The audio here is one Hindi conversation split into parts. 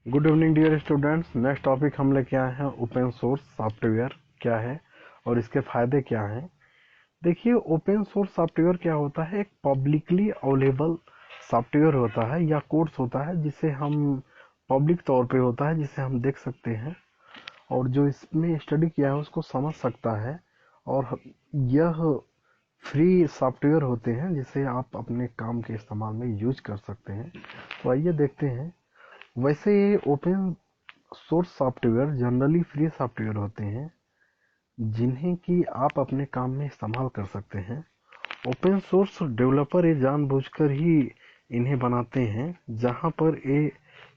Good evening dear students. Next topic हम लेके आए हैं ओपन सोर्स सॉफ्टवेयर क्या है और इसके फायदे क्या हैं। देखिए, ओपन सोर्स सॉफ्टवेयर क्या होता है? एक पब्लिकली अवेलेबल सॉफ्टवेयर होता है या कोर्स होता है जिसे हम पब्लिक तौर पे होता है, जिसे हम देख सकते हैं और जो इसमें स्टडी किया है उसको समझ सकता है। और यह फ्री सॉफ्टवेयर होते हैं जिसे आप अपने काम के इस्तेमाल में यूज कर सकते हैं। तो आइए देखते हैं। वैसे ये open source software generally free software होते हैं जिन्हें कि आप अपने काम में इस्तेमाल कर सकते हैं। ओपन सोर्स डेवलपर ये जानबूझकर ही इन्हें बनाते हैं जहां पर ये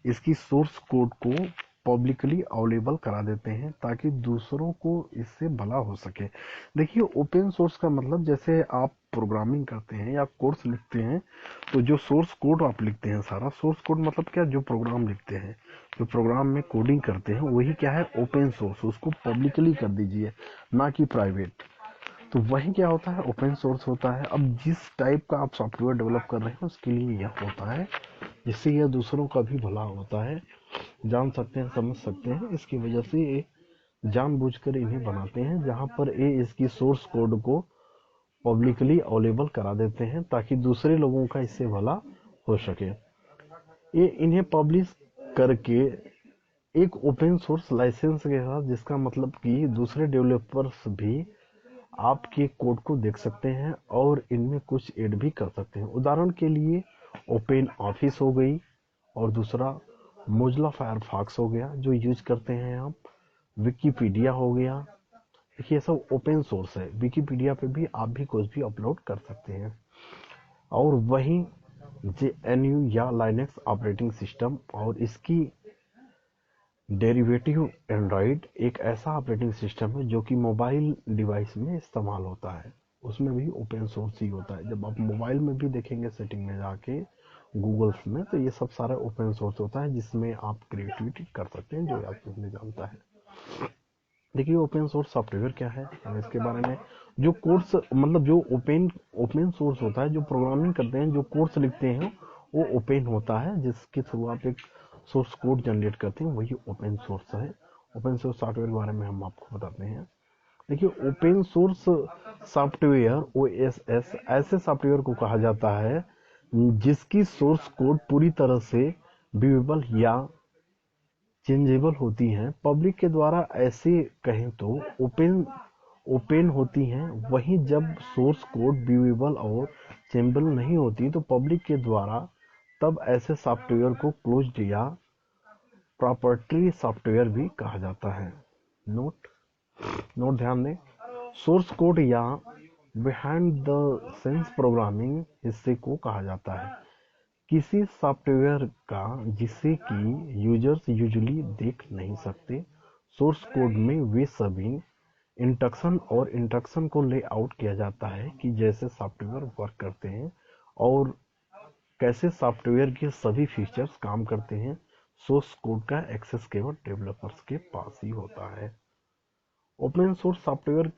इसकी सोर्स कोड को पब्लिकली अवेलेबल करा देते हैं ताकि दूसरों को इससे भला हो सके। देखिए, ओपन सोर्स का मतलब जैसे आप प्रोग्रामिंग करते हैं या कोर्स लिखते हैं तो जो सोर्स कोड आप लिखते हैं, सारा सोर्स कोड मतलब क्या, जो प्रोग्राम लिखते हैं, जो प्रोग्राम में कोडिंग करते हैं वही क्या है, ओपन सोर्स। उसको पब्लिकली कर दीजिए, ना कि प्राइवेट। तो वही क्या होता है, ओपन सोर्स होता है। अब जिस टाइप का आप सॉफ्टवेयर डेवलप कर रहे हैं उसके लिए यह होता है, जिससे यह दूसरों का भी भला होता है। जान सकते हैं, समझ सकते हैं, इसकी वजह से ये जानबूझकर इन्हें बनाते हैं जहां पर ये इसकी सोर्स कोड को पब्लिकली अवेलेबल करा देते हैं ताकि दूसरे लोगों का इससे भला हो सके। ये इन्हें पब्लिश करके एक ओपन सोर्स लाइसेंस के साथ, जिसका मतलब कि दूसरे डेवलपर्स भी आपके कोड को देख सकते हैं और इनमें कुछ ऐड भी कर सकते हैं। उदाहरण के लिए ओपन ऑफिस हो गई और दूसरा मोजिला फायरफॉक्स हो गया जो यूज करते हैं आप। विकिपीडिया हो गया। देखिए, ये सब ओपन सोर्स है। विकिपीडिया पे भी आप भी कुछ भी अपलोड कर सकते हैं। और वहीं जेएनयू या लाइनक्स ऑपरेटिंग सिस्टम और इसकी डेरिवेटिव एंड्रॉइड एक ऐसा ऑपरेटिंग सिस्टम है जो कि मोबाइल डिवाइस में इस्तेमाल होता है। उसमें भी ओपन सोर्स ही होता है। जब आप मोबाइल में भी देखेंगे सेटिंग में जाके गूगल्स में, तो ये सब सारा ओपन सोर्स होता है जिसमें आप क्रिएटिविटी कर सकते हैं, जो आप नहीं जानता है। देखिए, ओपन सोर्स सॉफ्टवेयर क्या है, हम इसके बारे में, जो कोर्स मतलब जो ओपन ओपन सोर्स होता है, जो प्रोग्रामिंग करते हैं, जो कोर्स लिखते हैं वो ओपन होता है, जिसके थ्रू आप एक सोर्स कोड जनरेट करते हैं, वही ओपन सोर्स है। ओपन सोर्स सॉफ्टवेयर के बारे में हम आपको बताते हैं। देखिए, ओपन सोर्स सॉफ्टवेयर ओएसएस ऐसे सॉफ्टवेयर को कहा जाता है जिसकी सोर्स कोड पूरी तरह से व्यूएबल या चेंजेबल होती हैं। पब्लिक के द्वारा ऐसे कहें तो ओपन ओपन होती हैं। वहीं जब सोर्स कोड व्यूएबल और चेंजेबल नहीं होती तो पब्लिक के द्वारा, तब ऐसे सॉफ्टवेयर को क्लोज्ड या प्रॉprietary सॉफ्टवेयर भी कहा जाता है। नोट नोट ध्यान दें, सोर्स कोड या बिहाइंड द सेंस प्रोग्रामिंग हिस्से को कहा जाता है किसी सॉफ्टवेयर का जिसे कि यूजर्स यूजुअली देख नहीं सकते। सोर्स कोड में वे सभी इंस्ट्रक्शन और इंस्ट्रक्शन को लेआउट किया जाता है कि जैसे सॉफ्टवेयर वर्क करते हैं और कैसे सॉफ्टवेयर के सभी फीचर्स काम करते हैं। सोर्स कोड का एक्सेस केवल डेवलपर्स के पास ही होता है। ओपन सोर्स सॉफ्टवेयर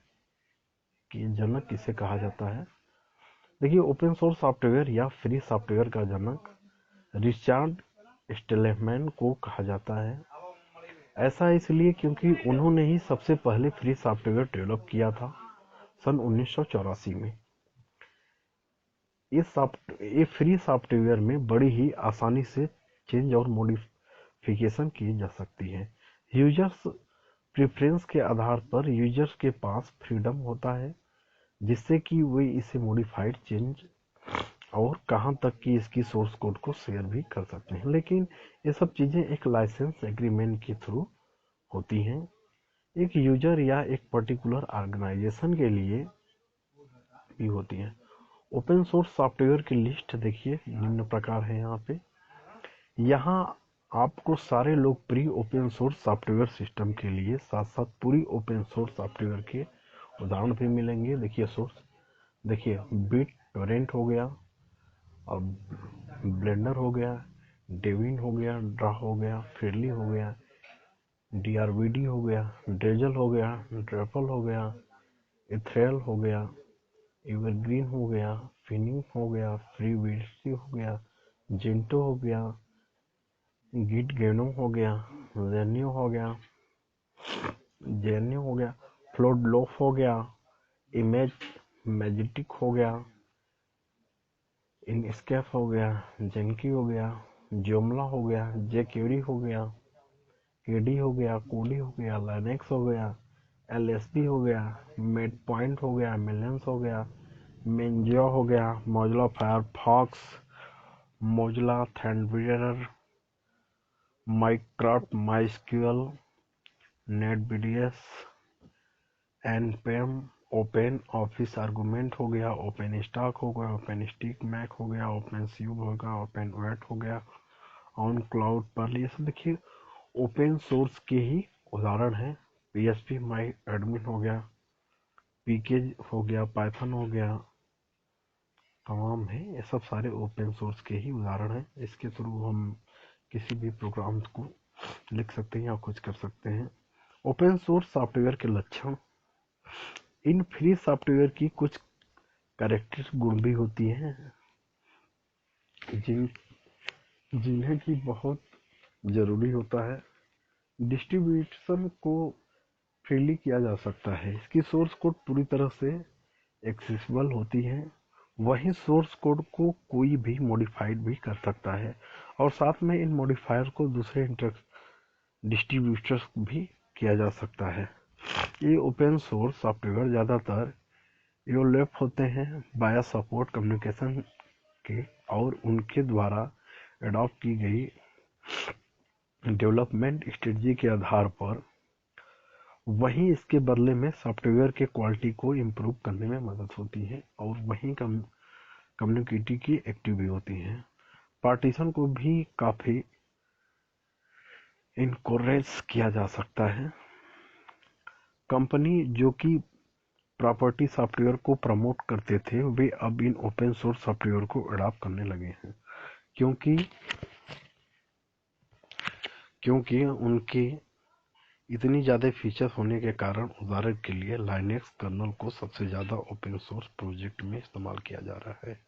के जनक किसे कहा जाता है? देखिए, ओपन सोर्स सॉफ्टवेयर या फ्री सॉफ्टवेयर का जनक रिचर्ड स्टेलमैन को कहा जाता है। ऐसा इसलिए क्योंकि उन्होंने ही सबसे पहले फ्री सॉफ्टवेयर डेवलप किया था सन 1984 में। ये फ्री सॉफ्टवेयर में बड़ी ही आसानी से चेंज और मॉडिफिकेशन की जा सकती है। यूजर्स प्रेफरेंस के आधार पर यूजर्स के पास फ्रीडम होता है जिससे कि वे इसे मॉडिफाइड, चेंज और कहां तक कि इसकी सोर्स कोड को शेयर भी कर सकते हैं। लेकिन ये सब चीज़ें एक लाइसेंस एग्रीमेंट के थ्रू होती हैं। एक यूजर या एक पर्टिकुलर ऑर्गेनाइजेशन के लिए भी होती हैं। ओपन सोर्स सॉफ्टवेयर की लिस्ट देखिए, निम्न प्रकार है यहाँ पे। यहाँ आपको सारे लोकप्रिय ओपन सोर्स सॉफ्टवेयर सिस्टम के लिए साथ साथ पूरी ओपन सोर्स सॉफ्टवेयर के उदाहरण भी मिलेंगे। देखिए सोर्स, देखिए बिट टोरेंट हो गया और ब्लेंडर हो गया, डेविन हो गया, ड्रा हो गया, फ्रेडली हो गया, डीआरवीडी हो गया, ड्रेजल हो गया, ड्रेपल हो गया, इथरेल हो गया, एवरग्रीन हो गया, फिनिंग हो गया, फ्रीबीसी हो गया, जेंटो हो गया, गिट गेनो हो गया, जेन्यू हो गया, जेन्यू हो गया, फ्लोट लोफ हो गया, इमेज मैजेटिक हो गया, इनस्केप हो गया, जेंकी हो गया, जोमला हो गया, जेक्यूरी हो गया, केडी हो गया, कोडी हो गया, लाइनेक्स हो गया, एलएसडी हो गया, मेड पॉइंट हो गया, मिलियंस हो गया, मेंजियो हो गया, मोजिला फायरफॉक्स, मोजिला थंडरबर्ड, माइक्राफ्ट, माइस्क्यूएल, नेटबीडीएस, एनपेम, ओपन ऑफिस आर्गुमेंट हो गया, ओपन स्टॉक हो गया, ओपन स्टिक मैक हो गया, ओपन स्यूब हो गया, ओपन वेट हो गया, ऑन क्लाउड पर। ये सब देखिए ओपन सोर्स के ही उदाहरण है। पीएचपी माई एडमिन हो गया, पीकेज हो गया, पाइथन हो गया, तमाम है। ये सब सारे ओपन सोर्स के ही उदाहरण हैं। इसके थ्रू हम किसी भी प्रोग्राम को लिख सकते हैं या कुछ कर सकते हैं। ओपन सोर्स सॉफ्टवेयर के लक्षण। इन फ्री सॉफ्टवेयर की कुछ कैरेक्टर गुण भी होती हैं जिन जिन्हें की बहुत जरूरी होता है। डिस्ट्रीब्यूशन को फ्रीली किया जा सकता है। इसकी सोर्स कोड पूरी तरह से एक्सेसिबल होती है। वहीं सोर्स कोड को कोई भी मॉडिफाइड भी कर सकता है और साथ में इन मॉडिफायर को दूसरे डिस्ट्रीब्यूटर्स भी किया जा सकता है। ये ओपन सोर्स सॉफ्टवेयर ज़्यादातर इवोल्व होते हैं बाया सपोर्ट कम्युनिकेशन के और उनके द्वारा एडॉप्ट की गई डेवलपमेंट स्ट्रेटजी के आधार पर। वहीं इसके बदले में सॉफ्टवेयर के क्वालिटी को इम्प्रूव करने में मदद होती है और वहीं कम्युनिटी की एक्टिव भी होती हैं। पार्टीशन को भी काफ़ी इनकोरेज किया जा सकता है। कंपनी जो कि प्रॉपर्टी सॉफ्टवेयर को प्रमोट करते थे वे अब इन ओपन सोर्स सॉफ्टवेयर को अडॉप्ट करने लगे हैं क्योंकि उनके इतनी ज़्यादा फीचर्स होने के कारण। उदाहरण के लिए लाइनेक्स कर्नल को सबसे ज़्यादा ओपन सोर्स प्रोजेक्ट में इस्तेमाल किया जा रहा है।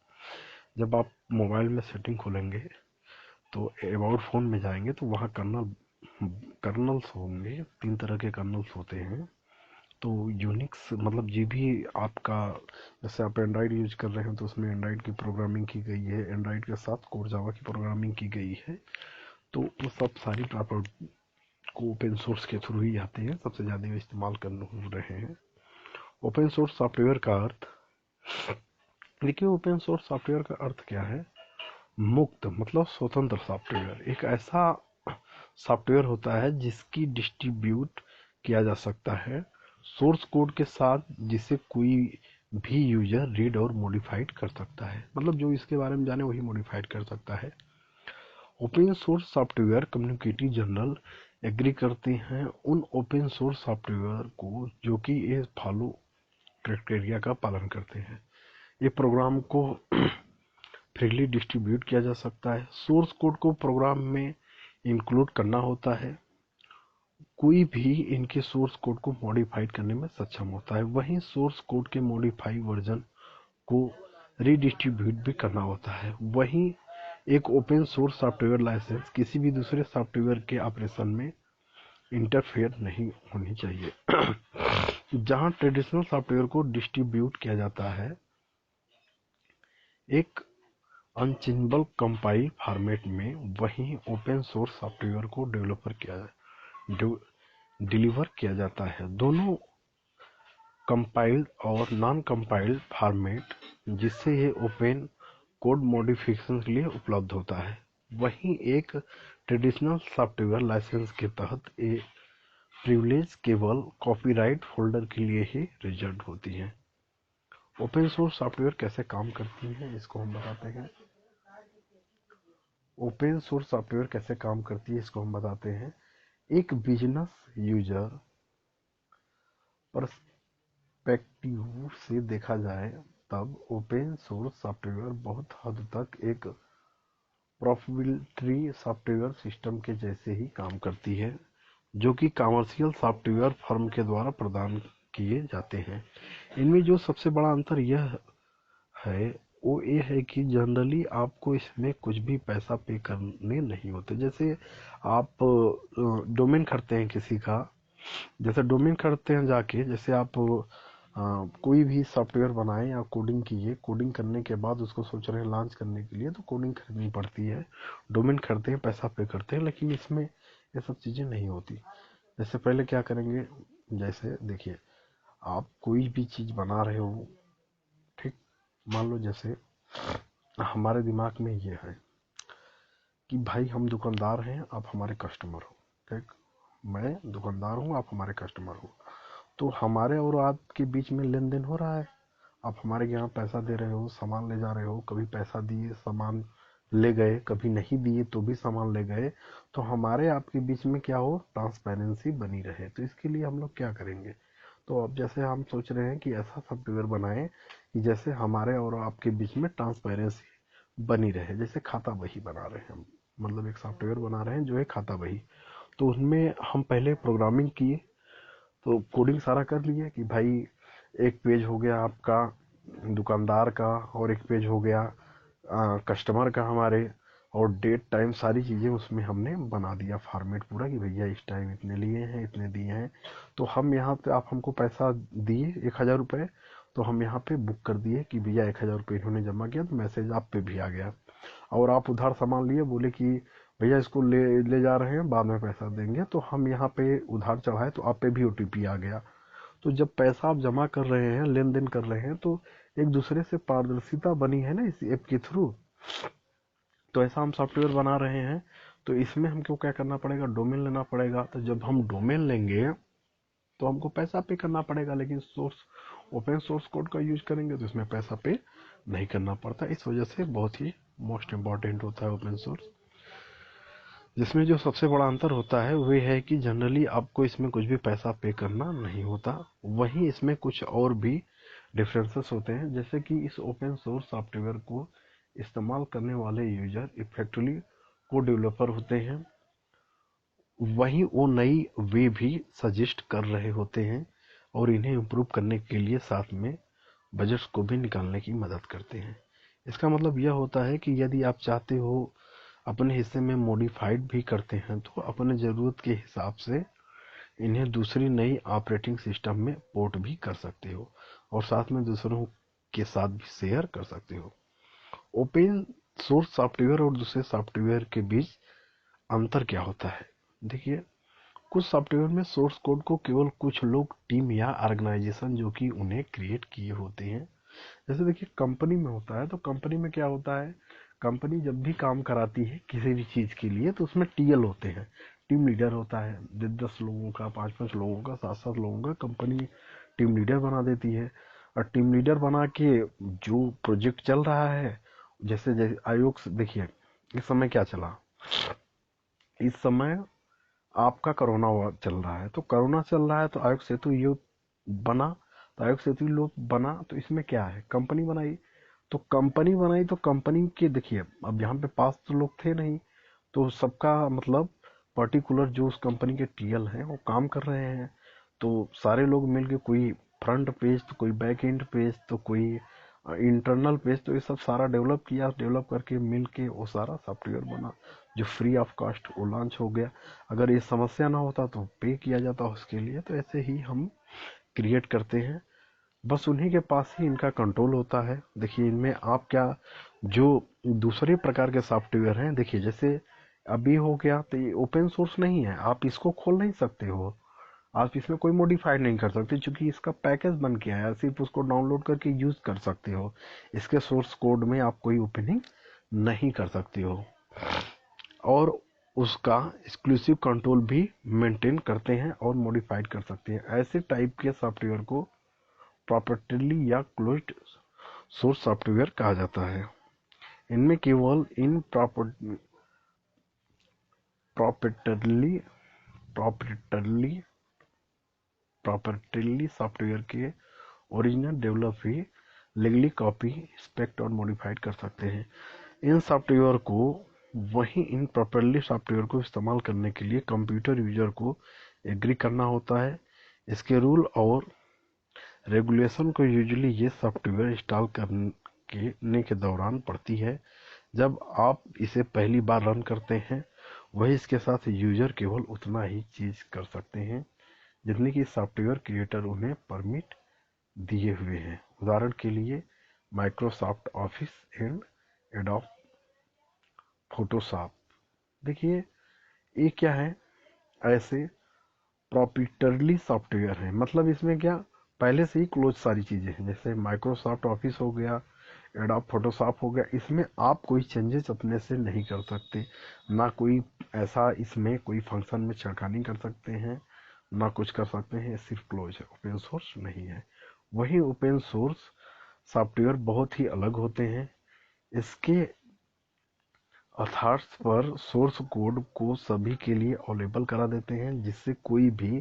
जब आप मोबाइल में सेटिंग खोलेंगे तो अबाउट फ़ोन में जाएंगे तो वहाँ कर्नल्स होंगे। 3 तरह के कर्नल्स होते हैं। तो यूनिक्स मतलब जो भी आपका, जैसे आप एंड्रॉयड यूज कर रहे हैं तो उसमें एंड्रॉयड की प्रोग्रामिंग की गई है, एंड्रॉयड के साथ कोर जावा की प्रोग्रामिंग की गई है। तो वो सब सारी प्रॉपर्टी को ओपन सोर्स के थ्रू ही आते हैं, सबसे ज़्यादा इस्तेमाल कर रहे हैं। ओपन सोर्स सॉफ्टवेयर का अर्थ देखिए, ओपन सोर्स सॉफ्टवेयर का अर्थ क्या है? मुक्त मतलब स्वतंत्र सॉफ्टवेयर। एक ऐसा सॉफ्टवेयर होता है जिसकी डिस्ट्रीब्यूट किया जा सकता है सोर्स कोड के साथ, जिसे कोई भी यूजर रीड और मॉडिफाइड कर सकता है। मतलब जो इसके बारे में जाने वही मॉडिफाइड कर सकता है। Open source software community general agree करते हैं उन ओपन सोर्स सॉफ्टवेयर को जो कि ये फॉलो क्राइटेरिया का पालन करते हैं। ये प्रोग्राम को फ्रीली डिस्ट्रीब्यूट किया जा सकता है। सोर्स कोड को प्रोग्राम में इंक्लूड करना होता है। कोई भी इनके सोर्स कोड को मॉडिफाइड करने में सक्षम होता है। वहीं सोर्स कोड के मॉडिफाई वर्जन को रीडिस्ट्रीब्यूट भी करना होता है। वहीं एक ओपन सोर्स सॉफ्टवेयर लाइसेंस किसी भी दूसरे सॉफ्टवेयर के ऑपरेशन में इंटरफेयर नहीं होनी चाहिए। जहां ट्रेडिशनल सॉफ्टवेयर को डिस्ट्रीब्यूट किया जाता है एक अनचेंजेबल कंपाइल फॉर्मेट में, वहीं ओपन सोर्स सॉफ्टवेयर को डिलीवर किया जाता है दोनों कंपाइल्ड और नॉन कंपाइल्ड फॉर्मेट, जिससे ये ओपन कोड मॉडिफिकेशन के लिए उपलब्ध होता है। वहीं एक ट्रेडिशनल सॉफ्टवेयर लाइसेंस के तहत ये प्रिविलेज केवल कॉपीराइट होल्डर के लिए ही रिजर्व होती है। ओपन सोर्स सॉफ्टवेयर कैसे काम करती है इसको हम बताते हैं। ओपन सोर्स सॉफ्टवेयर कैसे काम करती है इसको हम बताते हैं। एक बिजनेस यूजर पर्सपेक्टिव से देखा जाए तब ओपन सोर्स सॉफ्टवेयर बहुत हद तक एक प्रोप्राइटरी सॉफ्टवेयर सिस्टम के जैसे ही काम करती है जो कि कमर्शियल सॉफ्टवेयर फर्म के द्वारा प्रदान किए जाते हैं। इनमें जो सबसे बड़ा अंतर यह है, वो ये है कि जनरली आपको इसमें कुछ भी पैसा पे करने नहीं होते। जैसे आप डोमेन खरीदते हैं किसी का, जैसे डोमेन खरीदते हैं जाके, जैसे आप कोई भी सॉफ्टवेयर बनाएं या कोडिंग कीजिए, कोडिंग करने के बाद उसको सोच रहे हैं लॉन्च करने के लिए, तो कोडिंग खरीदनी पड़ती है, डोमेन खरीदते हैं, पैसा पे करते हैं। लेकिन इसमें ये सब चीज़ें नहीं होती। जैसे पहले क्या करेंगे, जैसे देखिए, आप कोई भी चीज़ बना रहे हो, ठीक, मान लो जैसे हमारे दिमाग में ये है कि भाई हम दुकानदार हैं, आप हमारे कस्टमर हो, ठीक, मैं दुकानदार हूँ, आप हमारे कस्टमर हो, तो हमारे और आपके बीच में लेन देन हो रहा है। आप हमारे यहाँ पैसा दे रहे हो, सामान ले जा रहे हो, कभी पैसा दिए सामान ले गए, कभी नहीं दिए तो भी सामान ले गए। तो हमारे आपके बीच में क्या हो, ट्रांसपेरेंसी बनी रहे। तो इसके लिए हम लोग क्या करेंगे, तो अब जैसे हम सोच रहे हैं कि ऐसा सॉफ्टवेयर बनाएं कि जैसे हमारे और आपके बीच में ट्रांसपेरेंसी बनी रहे। जैसे खाता बही बना रहे हैं हम, मतलब एक सॉफ्टवेयर बना रहे हैं जो है खाता बही। तो उसमें हम पहले प्रोग्रामिंग किए, तो कोडिंग सारा कर लिए कि भाई एक पेज हो गया आपका दुकानदार का, और एक पेज हो गया कस्टमर का हमारे, और डेट टाइम सारी चीज़ें उसमें हमने बना दिया फॉर्मेट पूरा कि भैया इस टाइम इतने लिए हैं, इतने दिए हैं। तो हम यहाँ पे, आप हमको पैसा दिए 1,000 रुपये, तो हम यहाँ पे बुक कर दिए कि भैया 1,000 रुपये इन्होंने जमा किया, तो मैसेज आप पे भी आ गया। और आप उधार सामान लिए, बोले कि भैया इसको ले ले जा रहे हैं, बाद में पैसा देंगे, तो हम यहाँ पे उधार चढ़ाए तो आप पे भी ओटीपी आ गया। तो जब पैसा आप जमा कर रहे हैं, लेन देन कर रहे हैं, तो एक दूसरे से पारदर्शिता बनी है ना इस ऐप के थ्रू। तो ऐसा हम सॉफ्टवेयर बना रहे हैं। तो इसमें हमको क्या करना पड़ेगा, डोमेन लेना पड़ेगा। तो जब हम डोमेन लेंगे तो हमको पैसा पे करना पड़ेगा, लेकिन सोर्स ओपन सोर्स कोड का यूज करेंगे तो इसमें पैसा पे नहीं करना पड़ता। इस वजह से बहुत ही मोस्ट इम्पॉर्टेंट होता है ओपन सोर्स। जिसमें जो सबसे बड़ा अंतर होता है वो है कि जनरली आपको इसमें कुछ भी पैसा पे करना नहीं होता। वहीं इसमें कुछ और भी डिफरेंसेस होते हैं, जैसे कि इस ओपन सोर्स सॉफ्टवेयर को इस्तेमाल करने वाले यूजर इफेक्टिवली को डेवलपर होते हैं। वहीं वो नई वे भी सजेस्ट कर रहे होते हैं और इन्हें इम्प्रूव करने के लिए साथ में बजट्स को भी निकालने की मदद करते हैं। इसका मतलब यह होता है कि यदि आप चाहते हो अपने हिस्से में मॉडिफाइड भी करते हैं, तो अपने ज़रूरत के हिसाब से इन्हें दूसरी नई ऑपरेटिंग सिस्टम में पोर्ट भी कर सकते हो और साथ में दूसरों के साथ भी शेयर कर सकते हो। ओपन सोर्स सॉफ्टवेयर और दूसरे सॉफ्टवेयर के बीच अंतर क्या होता है, देखिए, कुछ सॉफ्टवेयर में सोर्स कोड को केवल कुछ लोग, टीम या ऑर्गेनाइजेशन जो कि उन्हें क्रिएट किए होते हैं। जैसे देखिए कंपनी में होता है, तो कंपनी में क्या होता है, कंपनी जब भी काम कराती है किसी भी चीज़ के लिए, तो उसमें टीएल होते हैं, टीम लीडर होता है, 10-10 लोगों का, 5-5 लोगों का, 7-7 लोगों का कंपनी टीम लीडर बना देती है। और टीम लीडर बना के जो प्रोजेक्ट चल रहा है, जैसे जैसे आयोग से देखिए, इस समय क्या चला, इस समय आपका कोरोना चल रहा है, तो कोरोना चल रहा है, तो आयोग सेतु ये बना, तो आयोग सेतु लोग बना, तो इसमें क्या है, कंपनी बनाई। तो कंपनी बनाई तो कंपनी के देखिए, अब यहाँ पे पास तो लोग थे नहीं, तो सबका मतलब पर्टिकुलर जो उस कंपनी के टीएल हैं वो काम कर रहे हैं। तो सारे लोग मिलके, कोई फ्रंट पेज तो कोई बैक एंड पेज तो कोई इंटरनल पेज, तो ये सब सारा डेवलप किया, डेवलप करके मिल के वो सारा सॉफ्टवेयर बना जो फ्री ऑफ कॉस्ट वो लॉन्च हो गया। अगर ये समस्या ना होता तो पे किया जाता उसके लिए। तो ऐसे ही हम क्रिएट करते हैं, बस उन्हीं के पास ही इनका कंट्रोल होता है। देखिए इनमें आप क्या, जो दूसरे प्रकार के सॉफ्टवेयर हैं, देखिए जैसे अभी हो गया, तो ये ओपन सोर्स नहीं है, आप इसको खोल नहीं सकते हो, आप इसमें कोई मॉडिफाई नहीं कर सकते, क्योंकि इसका पैकेज बन के आया, सिर्फ उसको डाउनलोड करके यूज कर सकते हो। इसके सोर्स कोड में आप कोई ओपनिंग नहीं कर सकते हो, और उसका एक्सक्लूसिव कंट्रोल भी मेंटेन करते हैं और मॉडिफाइड कर सकते हैं। ऐसे टाइप के सॉफ्टवेयर को प्रॉपर्टीली या क्लोज्ड सोर्स सॉफ्टवेयर कहा जाता है। इनमें केवल इन प्रॉपर्टरली प्रॉपर्टरली प्रॉपर्टीली सॉफ्टवेयर के ओरिजिनल डेवलप ही लीगली कॉपी, इंस्पेक्ट और मॉडिफाइड कर सकते हैं। इन सॉफ्टवेयर को, वहीं इन प्रॉपरली सॉफ्टवेयर को इस्तेमाल करने के लिए कंप्यूटर यूजर को एग्री करना होता है। इसके रूल और रेगुलेशन को यूजुअली ये सॉफ्टवेयर इंस्टॉल करने के दौरान पड़ती है। जब आप इसे पहली बार रन करते हैं वही इसके साथ यूजर केवल उतना ही चीज कर सकते हैं जितने की सॉफ्टवेयर क्रिएटर उन्हें परमिट दिए हुए हैं। उदाहरण के लिए Microsoft office and adobe Photoshop. देखिए ये क्या है, ऐसे प्रॉप्राइटरली सॉफ्टवेयर है, मतलब इसमें क्या पहले से ही क्लोज सारी चीजें हैं। जैसे माइक्रोसॉफ्ट ऑफिस हो गया, एडोब फोटोशॉप हो गया, इसमें आप कोई चेंजेस अपने से नहीं कर सकते, ना कोई ऐसा इसमें कोई फंक्शन में छेड़खानी कर सकते हैं, ना कुछ कर सकते हैं। सिर्फ क्लोज है, ओपन सोर्स नहीं है। वही ओपन सोर्स सॉफ्टवेयर बहुत ही अलग होते हैं। इसके अथॉर्स पर सोर्स कोड को सभी के लिए अवेलेबल करा देते हैं, जिससे कोई भी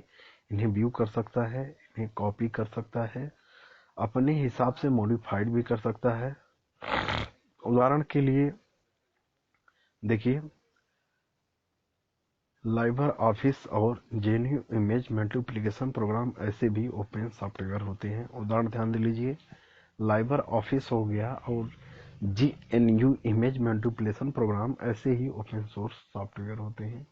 इन्हें व्यू कर सकता है, इन्हें कॉपी कर सकता है, अपने हिसाब से मॉडिफाइड भी कर सकता है। उदाहरण के लिए देखिए लाइबर ऑफिस और जेएनयू इमेज मल्टीप्लिकेशन प्रोग्राम ऐसे भी ओपन सॉफ्टवेयर होते हैं। उदाहरण ध्यान दे लीजिए, लाइबर ऑफिस हो गया और जेएनयू इमेज मल्टीप्लिकेशन प्रोग्राम ऐसे ही ओपन सोर्स सॉफ्टवेयर होते हैं,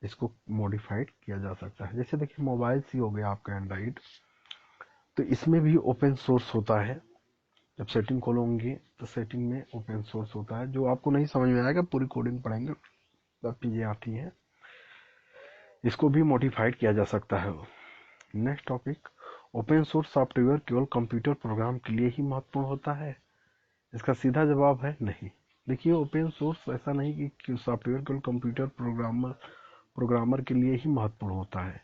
इसको मॉडिफाइड किया जा सकता है। जैसे देखिए मोबाइल सी हो गया आपका एंड्रॉइड, तो इसमें भी ओपन सोर्स होता है। जब सेटिंग खोलोगे तो सेटिंग में ओपन सोर्स होता है। जो आपको नहीं समझ में आएगा पूरी कोडिंग पढ़ेंगे तब चीजें आती हैं, इसको भी मॉडिफाइड किया जा सकता है। Next topic, open source software केवल कंप्यूटर प्रोग्राम के लिए ही महत्वपूर्ण होता है? इसका सीधा जवाब है नहीं। देखिए ओपन सोर्स ऐसा नहीं कि सॉफ्टवेयर केवल कंप्यूटर प्रोग्रामर के लिए ही महत्वपूर्ण होता है।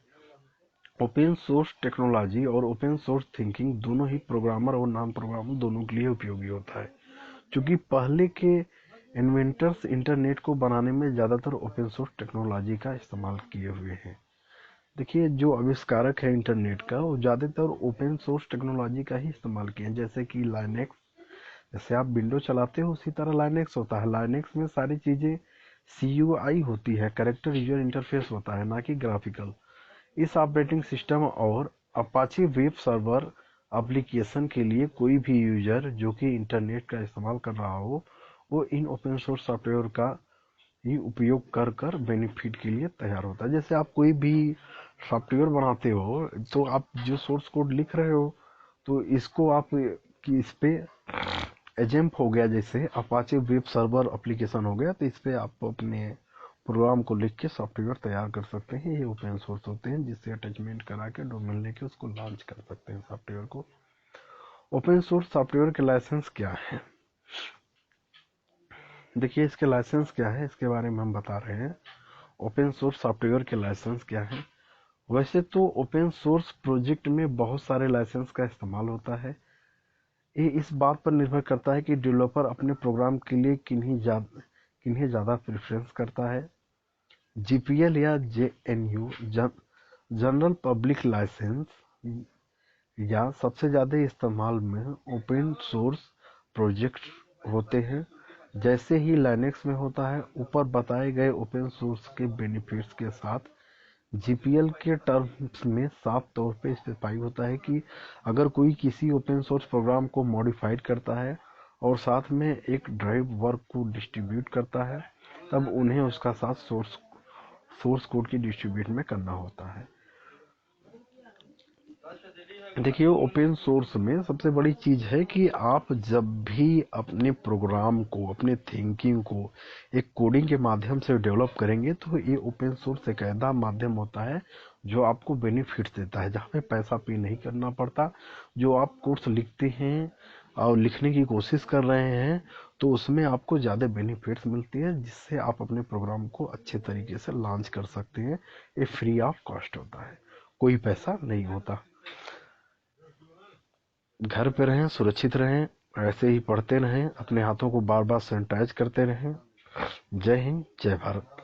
ओपन सोर्स टेक्नोलॉजी और ओपन सोर्स थिंकिंग दोनों ही प्रोग्रामर और नॉन प्रोग्रामर दोनों के लिए उपयोगी होता है। क्योंकि पहले के इन्वेंटर्स इंटरनेट को बनाने में ज़्यादातर ओपन सोर्स टेक्नोलॉजी का इस्तेमाल किए हुए हैं। देखिए जो आविष्कारक है इंटरनेट का वो ज़्यादातर ओपन सोर्स टेक्नोलॉजी का ही इस्तेमाल किए हैं। जैसे कि लाइनेक्स, जैसे आप विंडो चलाते हो उसी तरह लाइनेक्स होता है। लाइनेक्स में सारी चीज़ें CUI होती है, कैरेक्टर यूजर इंटरफेस होता है, ना कि ग्राफिकल। इस ऑपरेटिंग सिस्टम और अपाचे वेब सर्वर एप्लीकेशन के लिए कोई भी यूजर जो कि इंटरनेट का इस्तेमाल कर रहा हो वो इन ओपन सोर्स सॉफ्टवेयर का ही उपयोग कर कर बेनिफिट के लिए तैयार होता है। जैसे आप कोई भी सॉफ्टवेयर बनाते हो तो आप जो सोर्स कोड लिख रहे हो तो इसको आप कि इस पे एजेम्प हो गया, जैसे अपाचे वेब सर्वर एप्लीकेशन हो गया, तो इस पे आप अपने प्रोग्राम को लिख के सॉफ्टवेयर तैयार कर सकते हैं। ये ओपन सोर्स होते हैं जिससे अटैचमेंट करा के डोमेन लेके उसको लॉन्च कर सकते हैं सॉफ्टवेयर को। ओपन सोर्स सॉफ्टवेयर के लाइसेंस क्या है? देखिए इसके लाइसेंस क्या है इसके बारे में हम बता रहे हैं। ओपन सोर्स सॉफ्टवेयर के लाइसेंस क्या है? वैसे तो ओपन सोर्स प्रोजेक्ट में बहुत सारे लाइसेंस का इस्तेमाल होता है। ये इस बात पर निर्भर करता है कि डेवलपर अपने प्रोग्राम के लिए किन्हें ज़्यादा प्रेफरेंस करता है। GPL या JNU जनरल पब्लिक लाइसेंस या सबसे ज़्यादा इस्तेमाल में ओपन सोर्स प्रोजेक्ट होते हैं। जैसे ही लाइनेक्स में होता है, ऊपर बताए गए ओपन सोर्स के बेनिफिट्स के साथ GPL के टर्म्स में साफ तौर पे स्पेसिफाई होता है कि अगर कोई किसी ओपन सोर्स प्रोग्राम को मॉडिफाइड करता है और साथ में एक ड्राइव वर्क को डिस्ट्रीब्यूट करता है तब उन्हें उसका साथ सोर्स कोड की डिस्ट्रीब्यूट में करना होता है। देखिए ओपन सोर्स में सबसे बड़ी चीज है कि आप जब भी अपने प्रोग्राम को, अपने थिंकिंग को एक कोडिंग के माध्यम से डेवलप करेंगे तो ये ओपन सोर्स एक ऐसा माध्यम होता है जो आपको बेनिफिट्स देता है, जहाँ पे पैसा पे नहीं करना पड़ता। जो आप कोर्स लिखते हैं और लिखने की कोशिश कर रहे हैं तो उसमें आपको ज़्यादा बेनिफिट्स मिलती है, जिससे आप अपने प्रोग्राम को अच्छे तरीके से लॉन्च कर सकते हैं। ये फ्री ऑफ कॉस्ट होता है, कोई पैसा नहीं होता। घर पे रहें, सुरक्षित रहें, ऐसे ही पढ़ते रहें, अपने हाथों को बार बार सैनिटाइज करते रहें। जय हिंद, जय भारत।